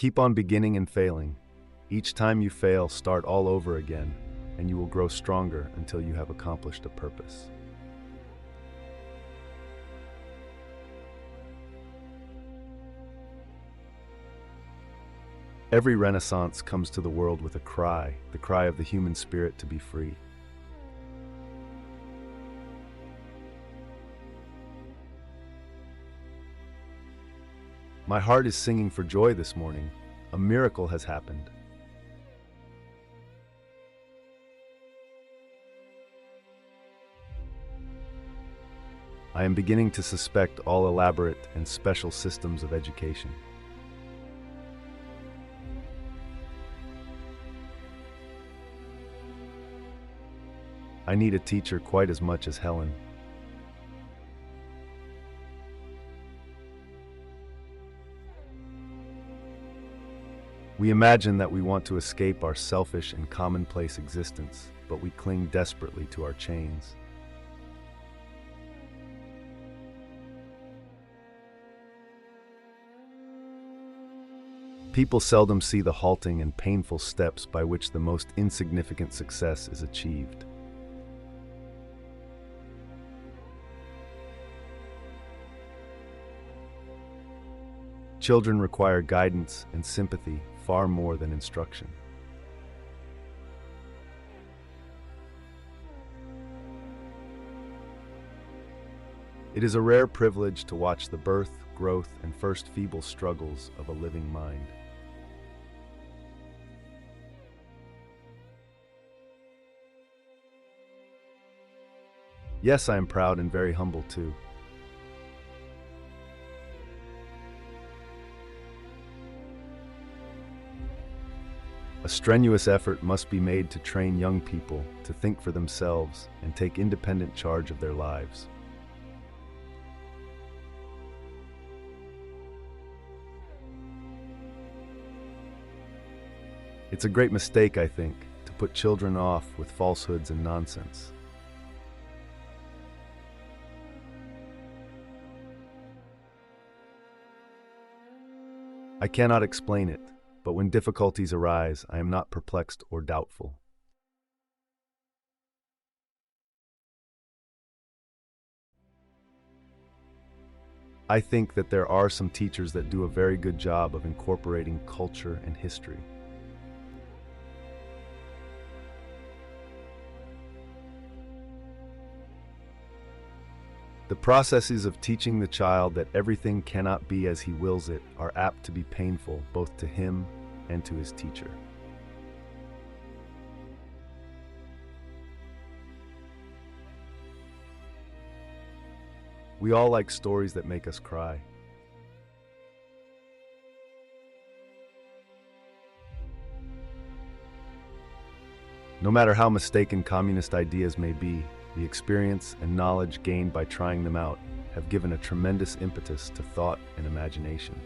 Keep on beginning and failing. Each time you fail, start all over again, and you will grow stronger until you have accomplished a purpose. Every Renaissance comes to the world with a cry, the cry of the human spirit to be free. My heart is singing for joy this morning. A miracle has happened. I am beginning to suspect all elaborate and special systems of education. I need a teacher quite as much as Helen. We imagine that we want to escape our selfish and commonplace existence, but we cling desperately to our chains. People seldom see the halting and painful steps by which the most insignificant success is achieved. Children require guidance and sympathy far more than instruction. It is a rare privilege to watch the birth, growth, and first feeble struggles of a living mind. Yes, I am proud and very humble too. A strenuous effort must be made to train young people to think for themselves and take independent charge of their lives. It's a great mistake, I think, to put children off with falsehoods and nonsense. I cannot explain it, but when difficulties arise, I am not perplexed or doubtful. I think that there are some teachers that do a very good job of incorporating culture and history. The processes of teaching the child that everything cannot be as he wills it are apt to be painful both to him and to his teacher. We all like stories that make us cry. No matter how mistaken communist ideas may be, the experience and knowledge gained by trying them out have given a tremendous impetus to thought and imagination.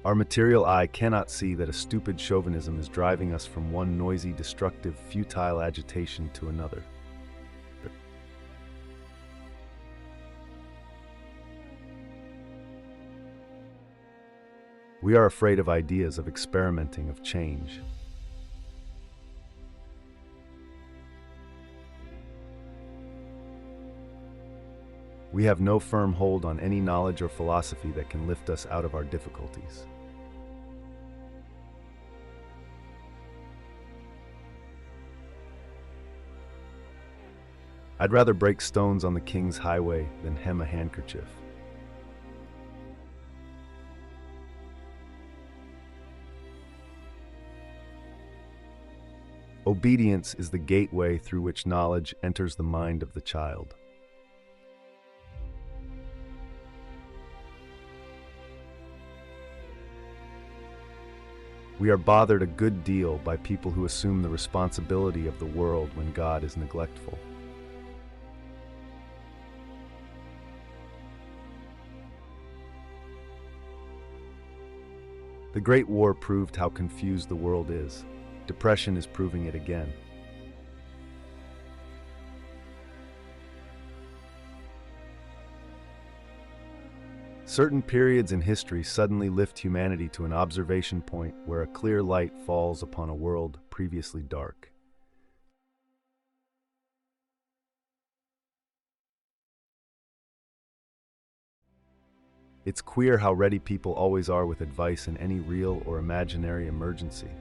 Our material eye cannot see that a stupid chauvinism is driving us from one noisy, destructive, futile agitation to another. We are afraid of ideas, of experimenting, of change. We have no firm hold on any knowledge or philosophy that can lift us out of our difficulties. I'd rather break stones on the king's highway than hem a handkerchief. Obedience is the gateway through which knowledge enters the mind of the child. We are bothered a good deal by people who assume the responsibility of the world when God is neglectful. The Great War proved how confused the world is. Depression is proving it again. Certain periods in history suddenly lift humanity to an observation point where a clear light falls upon a world previously dark. It's queer how ready people always are with advice in any real or imaginary emergency.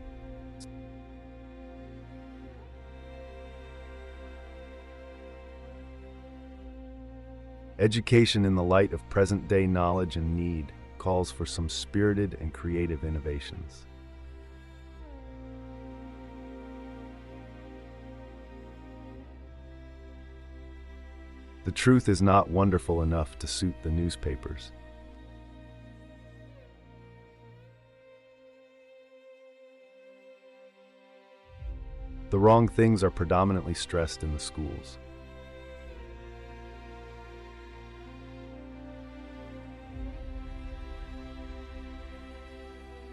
Education in the light of present-day knowledge and need calls for some spirited and creative innovations. The truth is not wonderful enough to suit the newspapers. The wrong things are predominantly stressed in the schools.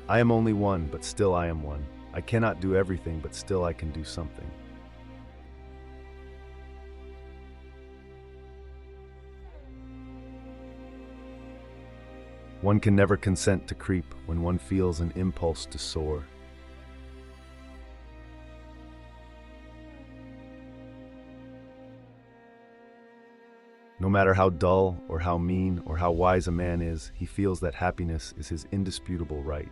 I am only one, but still I am one. I cannot do everything, but still I can do something. One can never consent to creep when one feels an impulse to soar. No matter how dull or how mean or how wise a man is, he feels that happiness is his indisputable right.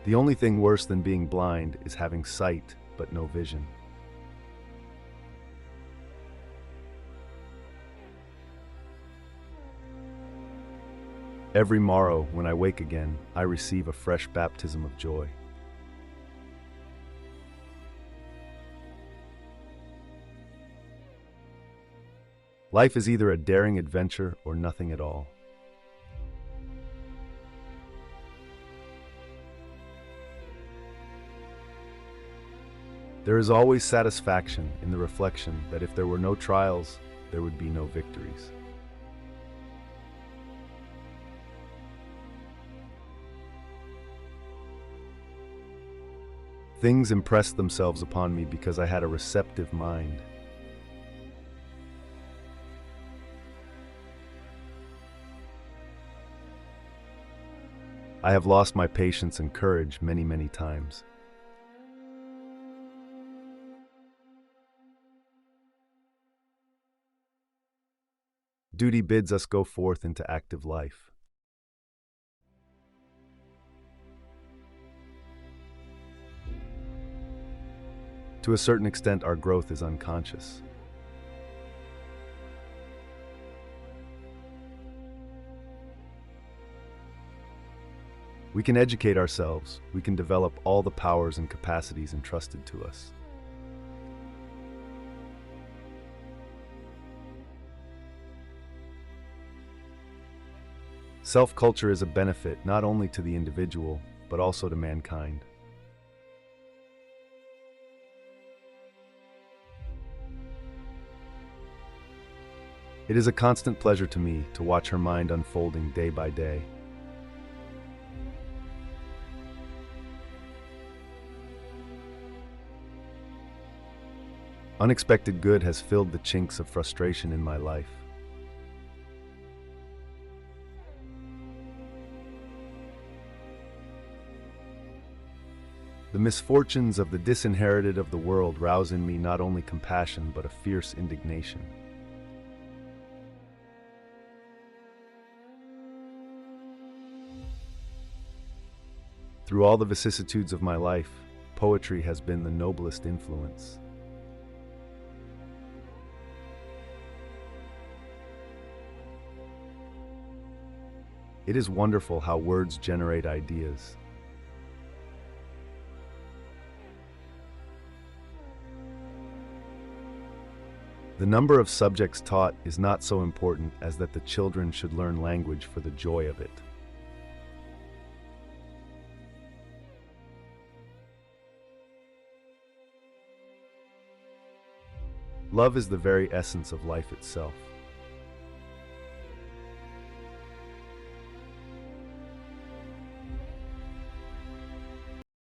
The only thing worse than being blind is having sight but no vision. Every morrow, when I wake again, I receive a fresh baptism of joy. Life is either a daring adventure or nothing at all. There is always satisfaction in the reflection that if there were no trials, there would be no victories. Things impressed themselves upon me because I had a receptive mind. I have lost my patience and courage many, many times. Duty bids us go forth into active life. To a certain extent, our growth is unconscious. We can educate ourselves. We can develop all the powers and capacities entrusted to us. Self-culture is a benefit not only to the individual, but also to mankind. It is a constant pleasure to me to watch her mind unfolding day by day. Unexpected good has filled the chinks of frustration in my life. The misfortunes of the disinherited of the world rouse in me not only compassion, but a fierce indignation. Through all the vicissitudes of my life, poetry has been the noblest influence. It is wonderful how words generate ideas. The number of subjects taught is not so important as that the children should learn language for the joy of it. Love is the very essence of life itself.